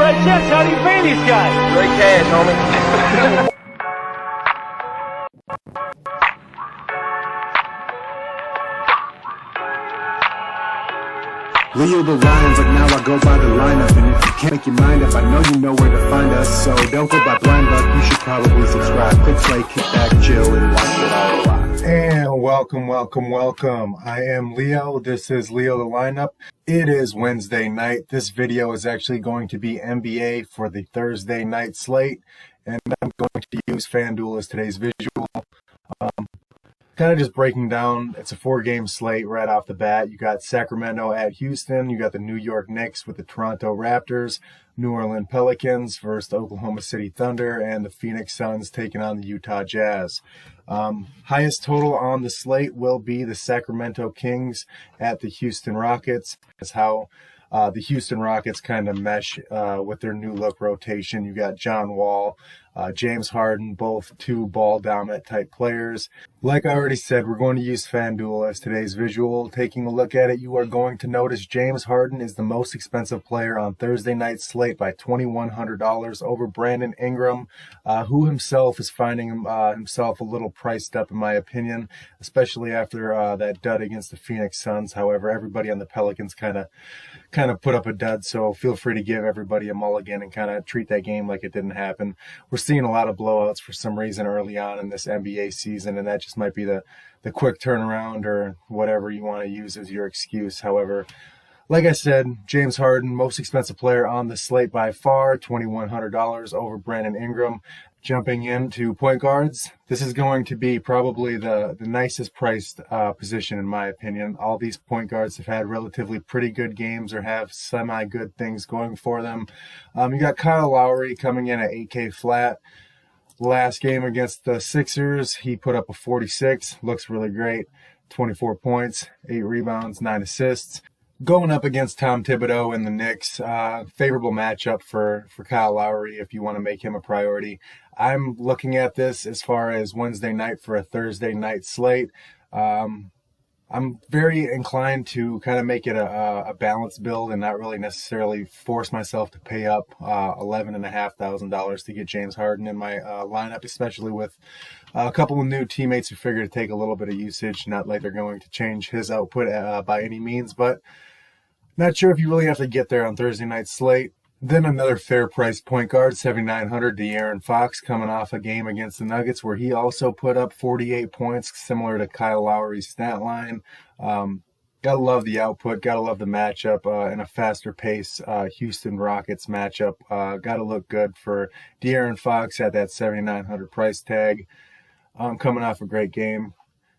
right chance. How do you pay these guys? Great cash, homie. Leo the Lions, like now I go by the lineup. And if you can't make your mind up, I know you know where to find us. So don't go by blind luck, you should probably subscribe. Click play, kick back, chill, and watch it all live. And welcome. I am Leo. This is Leo the Lineup. It is Wednesday night. This video is actually going to be NBA for the Thursday night slate. And I'm going to use Fanduel as today's visual. Kind of just breaking down, it's a 4-game slate right off the bat. You got Sacramento at Houston. You got the New York Knicks with the Toronto Raptors, New Orleans Pelicans versus the Oklahoma City Thunder, and the Phoenix Suns taking on the Utah Jazz. Highest total on the slate will be the Sacramento Kings at the Houston Rockets. That's how the Houston Rockets kind of mesh with their new look rotation. You got John Wall, James Harden, both two ball dominant type players. Like I already said, we're going to use Fanduel as today's visual. Taking a look at it, you are going to notice James Harden is the most expensive player on Thursday night slate by $2,100 over Brandon Ingram, who himself is finding himself a little priced up in my opinion, especially after that dud against the Phoenix Suns. However, everybody on the Pelicans kind of put up a dud, so feel free to give everybody a mulligan and kind of treat that game like it didn't happen. We're seeing a lot of blowouts for some reason early on in this NBA season, and that just might be the quick turnaround or whatever you want to use as your excuse. However, like I said, James Harden, most expensive player on the slate by far, $2,100 over Brandon Ingram. Jumping into point guards, this is going to be probably the nicest priced position in my opinion. All these point guards have had relatively pretty good games or have semi-good things going for them. You got Kyle Lowry coming in at 8K flat. Last game against the Sixers, he put up a 46, looks really great. 24 points, 8 rebounds, 9 assists. Going up against Tom Thibodeau and the Knicks, favorable matchup for Kyle Lowry if you want to make him a priority. I'm looking at this as far as Wednesday night for a Thursday night slate. I'm very inclined to kind of make it a balanced build and not really necessarily force myself to pay up $11,500 to get James Harden in my lineup, especially with a couple of new teammates who figure to take a little bit of usage. Not like they're going to change his output by any means, but not sure if you really have to get there on Thursday night slate. Then another fair price point guard, $7,900, De'Aaron Fox, coming off a game against the Nuggets where he also put up 48 points, similar to Kyle Lowry's stat line. Gotta love the output, gotta love the matchup in a faster pace Houston Rockets matchup. Gotta look good for De'Aaron Fox at that $7,900 price tag. Coming off a great game.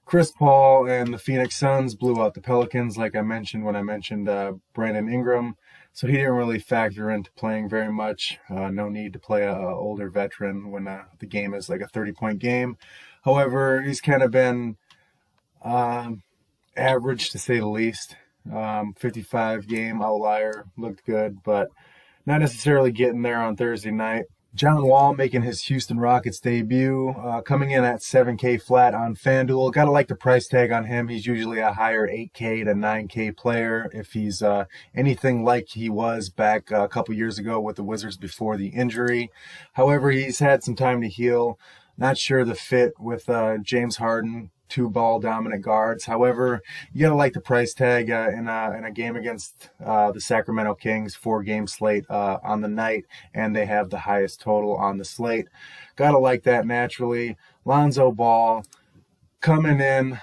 Chris Paul and the Phoenix Suns blew out the Pelicans, like I mentioned when I mentioned Brandon Ingram. So he didn't really factor into playing very much. No need to play an older veteran when the game is like a 30-point game. However, he's kind of been average to say the least. 55-game outlier, looked good, but not necessarily getting there on Thursday night. John Wall making his Houston Rockets debut, coming in at 7K flat on FanDuel. Gotta like the price tag on him. He's usually a higher 8K to 9K player if he's anything like he was back a couple years ago with the Wizards before the injury. However, he's had some time to heal. Not sure the fit with James Harden. Two ball dominant guards. However, you gotta like the price tag in a game against the Sacramento Kings, 4-game slate on the night, and they have the highest total on the slate. Gotta like that naturally. Lonzo Ball coming in.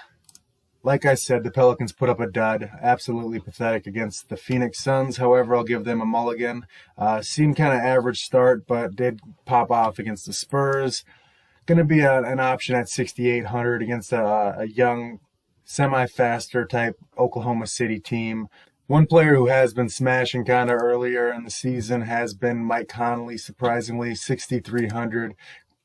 Like I said, the Pelicans put up a dud. Absolutely pathetic against the Phoenix Suns. However, I'll give them a mulligan. Seemed kind of average start, but did pop off against the Spurs. Going to be an option at 6,800 against a young, semi-faster type Oklahoma City team. One player who has been smashing kind of earlier in the season has been Mike Conley, surprisingly, 6,300.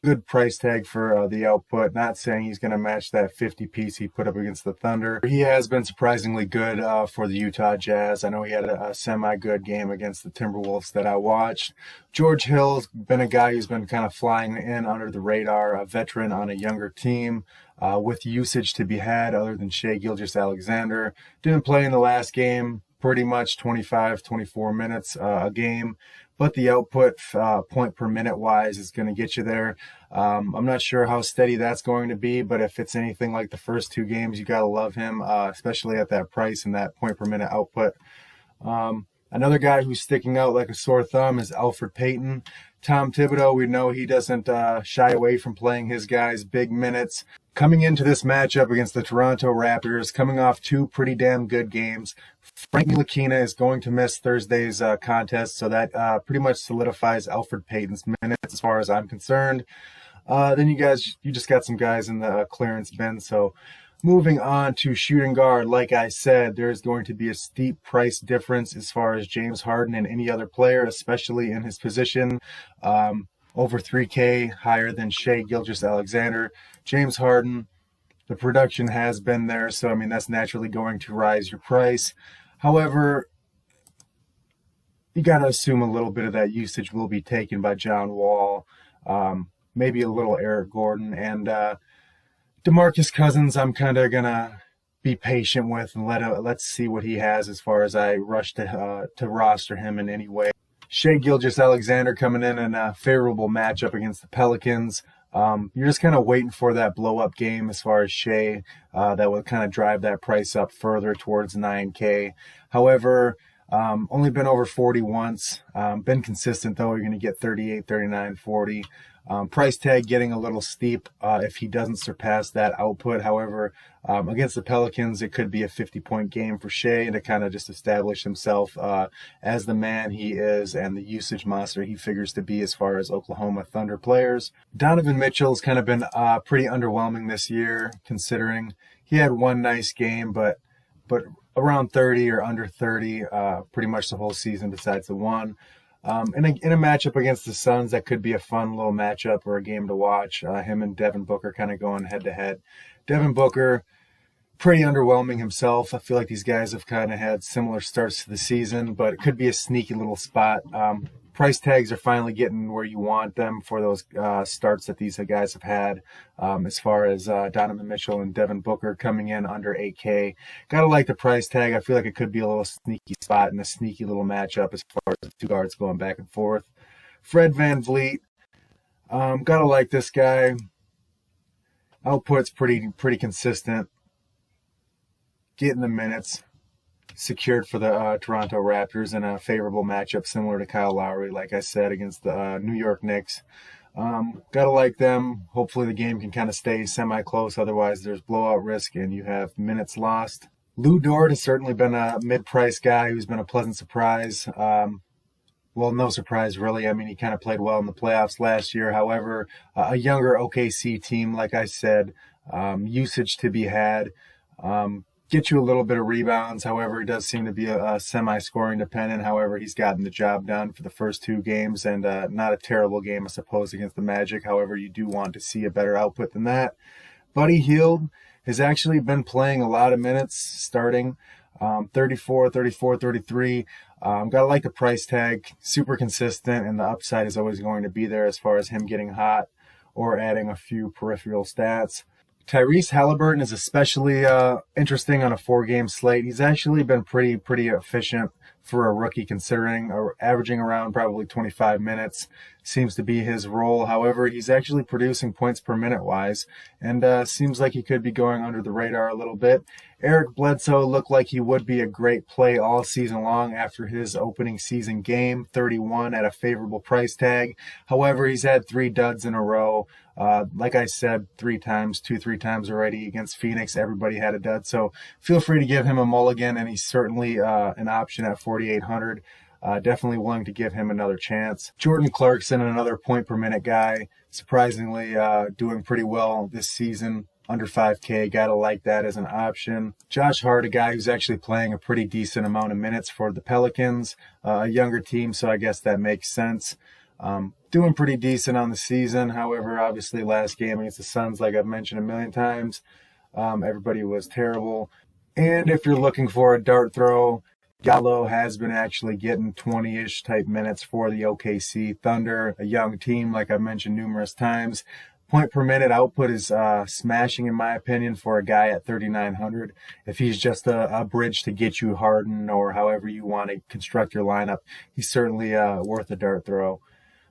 Good price tag for the output. Not saying he's going to match that 50 piece he put up against the Thunder. He has been surprisingly good for the Utah Jazz. I know he had a semi-good game against the Timberwolves that I watched. George Hill's been a guy who's been kind of flying in under the radar, a veteran on a younger team with usage to be had other than Shai Gilgeous-Alexander. Didn't play in the last game. pretty much 25, 24 minutes a game. But the output point per minute wise is going to get you there. I'm not sure how steady that's going to be, but if it's anything like the first 2 games, you got to love him, especially at that price and that point per minute output. Another guy who's sticking out like a sore thumb is Alfred Payton. Tom Thibodeau, we know he doesn't shy away from playing his guys big minutes. Coming into this matchup against the Toronto Raptors, coming off 2 pretty damn good games, Frank Ntilikina is going to miss Thursday's contest, so that pretty much solidifies Alfred Payton's minutes as far as I'm concerned. Then you just got some guys in the clearance bin. So moving on to shooting guard, like I said, there's going to be a steep price difference as far as James Harden and any other player, especially in his position. Over $3K higher than Shai Gilgeous-Alexander. James Harden, the production has been there, so I mean that's naturally going to rise your price. However, you got to assume a little bit of that usage will be taken by John Wall, maybe a little Eric Gordon, and DeMarcus Cousins I'm kind of going to be patient with and let's see what he has as far as I rush to roster him in any way. Shai Gilgeous-Alexander coming in a favorable matchup against the Pelicans. You're just kind of waiting for that blow-up game as far as Shai that will kind of drive that price up further towards 9K. However, only been over 40 once. Been consistent, though. You're going to get 38, 39, 40. Price tag getting a little steep if he doesn't surpass that output. However, against the Pelicans, it could be a 50-point game for Shai to kind of just establish himself as the man he is and the usage monster he figures to be as far as Oklahoma Thunder players. Donovan Mitchell has kind of been pretty underwhelming this year, considering he had one nice game, but around 30 or under 30 pretty much the whole season besides the one. In a matchup against the Suns, that could be a fun little matchup or a game to watch. Him and Devin Booker kind of going head-to-head. Devin Booker, pretty underwhelming himself. I feel like these guys have kind of had similar starts to the season, but it could be a sneaky little spot. Price tags are finally getting where you want them for those starts that these guys have had, as far as Donovan Mitchell and Devin Booker coming in under 8K. Gotta like the price tag. I feel like it could be a little sneaky spot and a sneaky little matchup as far as the 2 guards going back and forth. Fred VanVleet, gotta like this guy. Output's pretty consistent. Getting the minutes. Secured for the Toronto Raptors in a favorable matchup similar to Kyle Lowry, like I said, against the New York Knicks. Gotta like them. Hopefully the game can kind of stay semi-close. Otherwise, there's blowout risk and you have minutes lost. Lou Dort has certainly been a mid-price guy who's been a pleasant surprise. Well, no surprise, really. I mean, he kind of played well in the playoffs last year. However, a younger OKC team, like I said, usage to be had. Get you a little bit of rebounds. However, it does seem to be a semi-scoring dependent. However, he's gotten the job done for the first 2 games and not a terrible game, I suppose, against the Magic. However, you do want to see a better output than that. Buddy Hield has actually been playing a lot of minutes, starting 34, 34, 33. Gotta like the price tag. Super consistent, and the upside is always going to be there as far as him getting hot or adding a few peripheral stats. Tyrese Halliburton is especially interesting on a 4-game slate. He's actually been pretty efficient for a rookie, considering averaging around probably 25 minutes seems to be his role. However, he's actually producing points per minute wise, and seems like he could be going under the radar a little bit. Eric Bledsoe looked like he would be a great play all season long after his opening season game, 31 at a favorable price tag. However, he's had 3 duds in a row. Like I said, 3 times already against Phoenix. Everybody had a dud, so feel free to give him a mulligan, and he's certainly an option at 4,800. Definitely willing to give him another chance. Jordan Clarkson, another point per minute guy, surprisingly doing pretty well this season. Under 5K, gotta like that as an option. Josh Hart, a guy who's actually playing a pretty decent amount of minutes for the Pelicans, a younger team, so I guess that makes sense. Doing pretty decent on the season. However, obviously last game against the Suns, like I've mentioned a million times, everybody was terrible. And if you're looking for a dart throw, Gallo has been actually getting 20-ish type minutes for the OKC Thunder, a young team, like I've mentioned numerous times. Point per minute output is smashing in my opinion for a guy at 3,900. If he's just a bridge to get you Harden or however you want to construct your lineup, he's certainly worth a dart throw.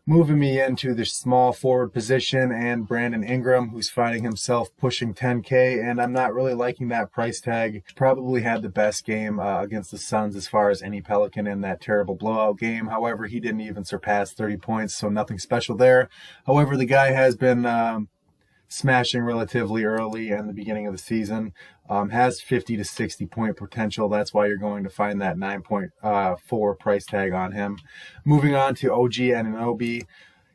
Moving me into the small forward position and Brandon Ingram, who's finding himself pushing 10K, and I'm not really liking that price tag. Probably had the best game against the Suns as far as any Pelican in that terrible blowout game. However, he didn't even surpass 30 points, so nothing special there. However, the guy has been smashing relatively early in the beginning of the season. Has 50 to 60 point potential. That's why you're going to find that 9.4 price tag on him. Moving on to OG Anunoby.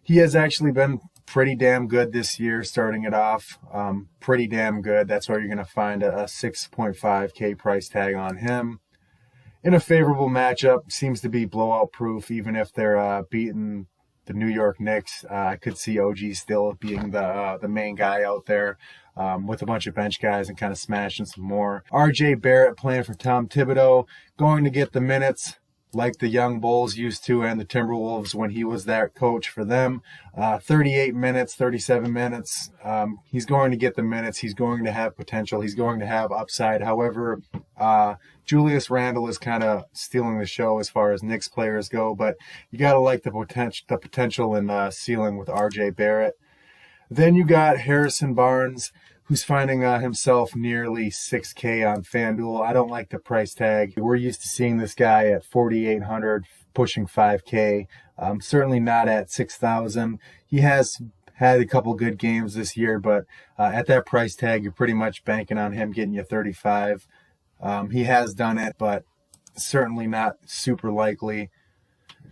He has actually been pretty damn good this year, starting it off. Pretty damn good. That's why you're going to find a 6.5K price tag on him. In a favorable matchup, seems to be blowout proof, even if they're beating the New York Knicks. I could see OG still being the main guy out there with a bunch of bench guys and kind of smashing some more. RJ Barrett playing for Tom Thibodeau, going to get the minutes like the young Bulls used to and the Timberwolves when he was that coach for them. 38 minutes, 37 minutes. He's going to get the minutes. He's going to have potential. He's going to have upside. However, Julius Randle is kind of stealing the show as far as Knicks players go, but you got to like the potential in ceiling with RJ Barrett. Then you got Harrison Barnes, who's finding himself nearly 6K on Fanduel. I don't like the price tag. We're used to seeing this guy at 4,800, pushing 5K. Certainly not at 6,000. He has had a couple good games this year, but at that price tag, you're pretty much banking on him getting you 35. He has done it, but certainly not super likely.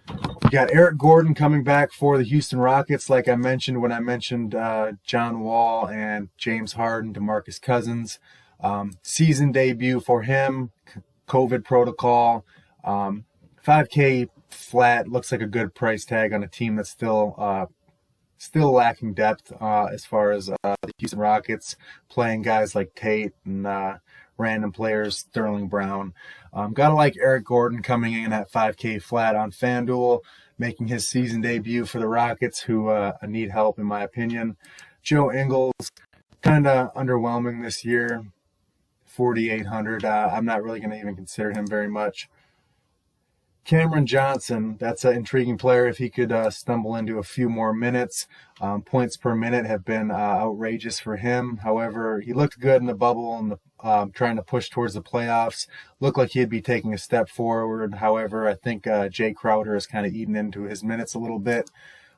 You got Eric Gordon coming back for the Houston Rockets, like I mentioned when I mentioned John Wall and James Harden, DeMarcus Cousins. Season debut for him, COVID protocol. 5K flat, looks like a good price tag on a team that's still lacking depth as far as the Houston Rockets, playing guys like Tate and random players, Sterling Brown. Gotta like Eric Gordon coming in at 5K flat on FanDuel, making his season debut for the Rockets, who need help in my opinion. Joe Ingles, kind of underwhelming this year, 4,800. I'm not really going to even consider him very much. Cameron Johnson, that's an intriguing player if he could stumble into a few more minutes. Points per minute have been outrageous for him. However, he looked good in the bubble and trying to push towards the playoffs. Looked like he'd be taking a step forward. However, I think Jay Crowder has kind of eaten into his minutes a little bit.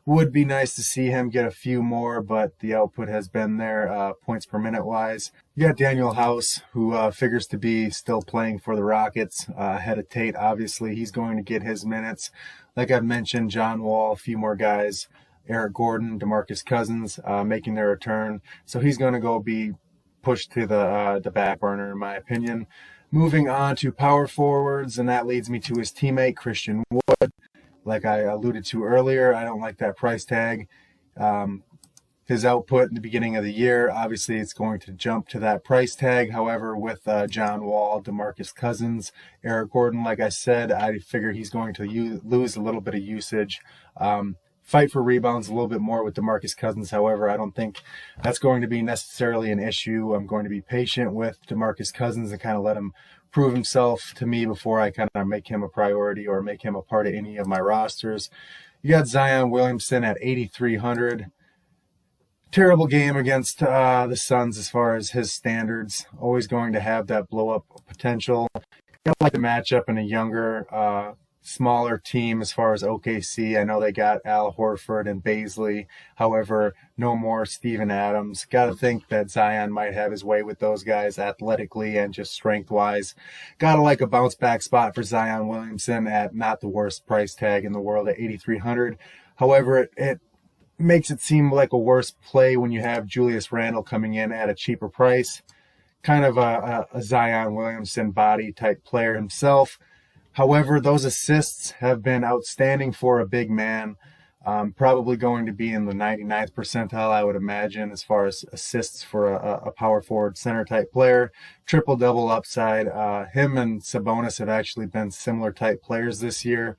Would be nice to see him get a few more, but the output has been there points per minute wise. You got Daniel House, who figures to be still playing for the Rockets, ahead of Tate. Obviously, he's going to get his minutes. Like I've mentioned, John Wall, a few more guys, Eric Gordon, DeMarcus Cousins making their return. So he's going to go be pushed to the back burner, in my opinion. Moving on to power forwards, and that leads me to his teammate, Christian Wood. Like I alluded to earlier, I don't like that price tag. His output in the beginning of the year, obviously it's going to jump to that price tag. However, with John Wall, DeMarcus Cousins, Eric Gordon, like I said, I figure he's going to lose a little bit of usage. Fight for rebounds a little bit more with DeMarcus Cousins. However, I don't think that's going to be necessarily an issue. I'm going to be patient with DeMarcus Cousins and kind of let him prove himself to me before I kind of make him a priority or make him a part of any of my rosters. You got Zion Williamson at 8,300. Terrible game against the Suns as far as his standards. Always going to have that blow-up potential. I like the matchup in a younger, smaller team as far as OKC. I know they got Al Horford and Baisley. However, no more Steven Adams. Got to think that Zion might have his way with those guys athletically and just strength-wise. Got to like a bounce-back spot for Zion Williamson at not the worst price tag in the world at 8,300. However, it makes it seem like a worse play when you have Julius Randle coming in at a cheaper price. Kind of a Zion Williamson body type player himself. However, those assists have been outstanding for a big man. Probably going to be in the 99th percentile, I would imagine, as far as assists for a power forward center type player. Triple-double upside. Him and Sabonis have actually been similar type players this year.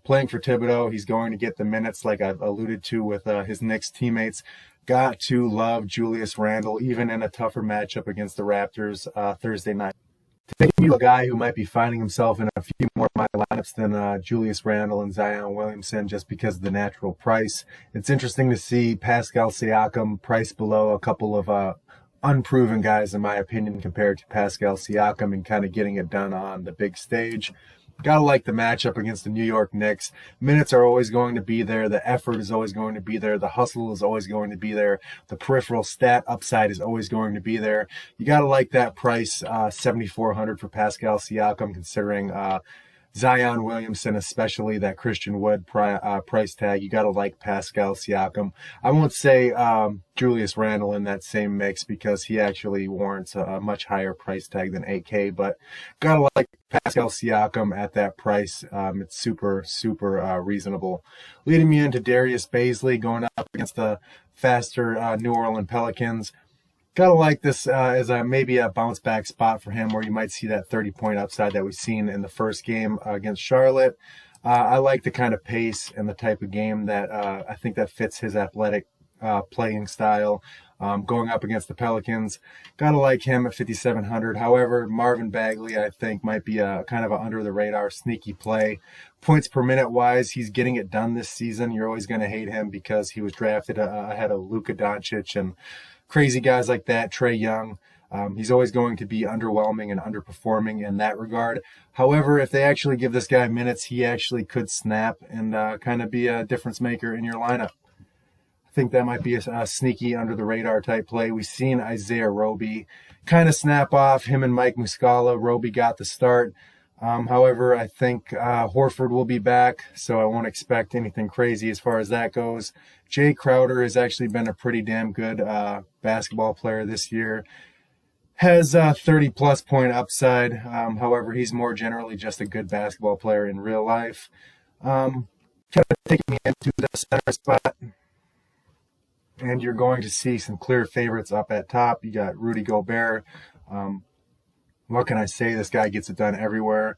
Playing for Thibodeau, he's going to get the minutes like I've alluded to with his Knicks teammates. Got to love Julius Randle, even in a tougher matchup against the Raptors Thursday night. Taking you a guy who might be finding himself in a few more of my lineups than Julius Randle and Zion Williamson just because of the natural price. It's interesting to see Pascal Siakam priced below a couple of unproven guys, in my opinion, compared to Pascal Siakam and kind of getting it done on the big stage. Gotta like the matchup against the New York Knicks. Minutes are always going to be there. The effort is always going to be there. The hustle is always going to be there. The peripheral stat upside is always going to be there. You gotta like that price, $7,400 for Pascal Siakam, considering Zion Williamson, especially that Christian Wood price tag. You got to like Pascal Siakam. I won't say Julius Randle in that same mix because he actually warrants a much higher price tag than 8K, but got to like Pascal Siakam at that price. It's super, super reasonable. Leading me into Darius Baisley going up against the faster New Orleans Pelicans. Gotta like this as maybe a bounce back spot for him where you might see that 30-point upside that we've seen in the first game against Charlotte. I like the kind of pace and the type of game that I think that fits his athletic playing style. Going up against the Pelicans, gotta like him at 5,700. However, Marvin Bagley I think might be a kind of an under the radar sneaky play. Points per minute wise, he's getting it done this season. You're always going to hate him because he was drafted ahead of Luka Doncic and crazy guys like that, Trae Young. He's always going to be underwhelming and underperforming in that regard. However, if they actually give this guy minutes, he actually could snap and kind of be a difference maker in your lineup. I think that might be a sneaky under the radar type play. We've seen Isaiah Roby kind of snap off. Him and Mike Muscala. Roby got the start. However, I think Horford will be back, so I won't expect anything crazy as far as that goes. Jay Crowder has actually been a pretty damn good basketball player this year. Has 30-plus point upside. However, he's more generally just a good basketball player in real life. Kind of taking me into the center spot. And you're going to see some clear favorites up at top. You got Rudy Gobert. What can I say? This guy gets it done everywhere.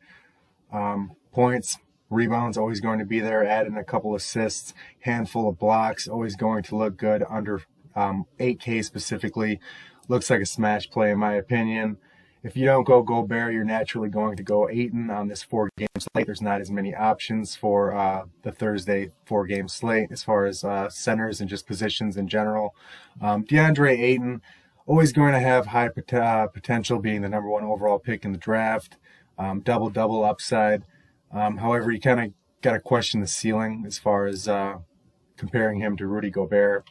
Points, rebounds, always going to be there. Add in a couple assists, handful of blocks, always going to look good under 8K specifically. Looks like a smash play in my opinion. If you don't go Gobert, you're naturally going to go Payton on this 4-game slate. There's not as many options for the Thursday 4-game slate as far as centers and just positions in general. DeAndre Ayton, always going to have high potential, being the number 1 overall pick in the draft. Double-double upside. However, you kind of got to question the ceiling as far as comparing him to Rudy Gobert.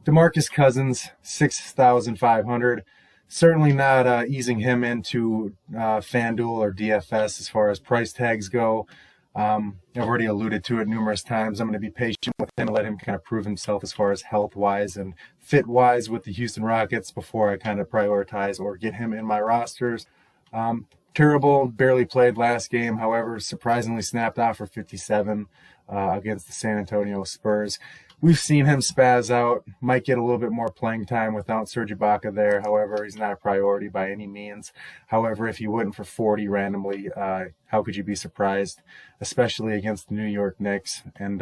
DeMarcus Cousins, 6,500. Certainly not easing him into Fanduel or DFS as far as price tags go. I've already alluded to it numerous times. I'm going to be patient with him and let him kind of prove himself as far as health-wise and fit-wise with the Houston Rockets before I kind of prioritize or get him in my rosters. Terrible, barely played last game. However, surprisingly snapped off for 57 against the San Antonio Spurs. We've seen him spaz out. Might get a little bit more playing time without Serge Ibaka there. However, he's not a priority by any means. However, if he went for 40 randomly, how could you be surprised? Especially against the New York Knicks and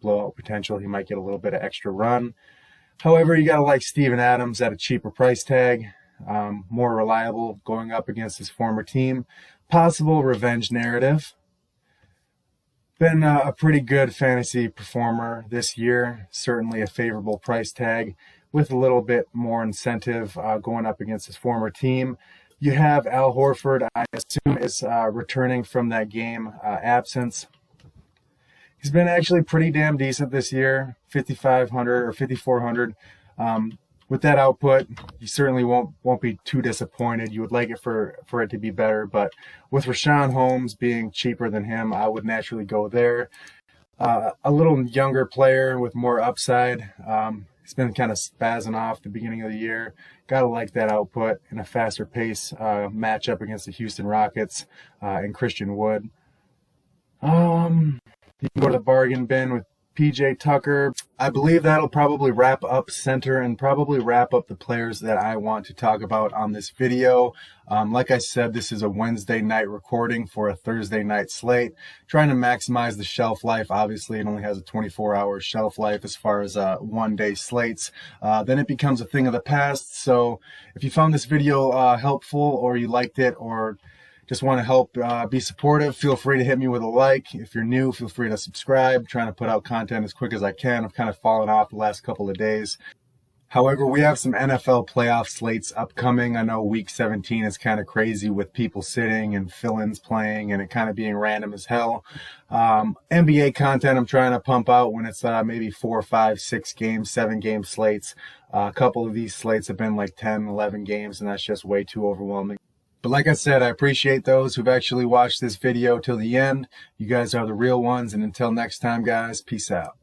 blowout potential. He might get a little bit of extra run. However, you got to like Steven Adams at a cheaper price tag. More reliable going up against his former team. Possible revenge narrative. Been a pretty good fantasy performer this year. Certainly a favorable price tag with a little bit more incentive going up against his former team. You have Al Horford, I assume, is returning from that game absence. He's been actually pretty damn decent this year, 5,500 or 5,400. With that output, you certainly won't be too disappointed. You would like it for it to be better, but with Rashawn Holmes being cheaper than him, I would naturally go there. A little younger player with more upside. He's been kind of spazzing off the beginning of the year. Got to like that output in a faster pace matchup against the Houston Rockets and Christian Wood. You can go to the bargain bin with PJ Tucker. I believe that'll probably wrap up center and probably wrap up the players that I want to talk about on this video. Like I said, this is a Wednesday night recording for a Thursday night slate. Trying to maximize the shelf life. Obviously, it only has a 24-hour shelf life as far as one-day slates. Then it becomes a thing of the past. So if you found this video helpful, or you liked it, or just want to help be supportive, feel free to hit me with a like. If you're new, feel free to subscribe. I'm trying to put out content as quick as I can. I've kind of fallen off the last couple of days. However, we have some NFL playoff slates upcoming. I know week 17 is kind of crazy with people sitting and fill-ins playing and it kind of being random as hell. NBA content I'm trying to pump out when it's maybe 4, 5, 6 games, 7 game slates. A couple of these slates have been like 10, 11 games, and that's just way too overwhelming. But like I said, I appreciate those who've actually watched this video till the end. You guys are the real ones. And until next time, guys, peace out.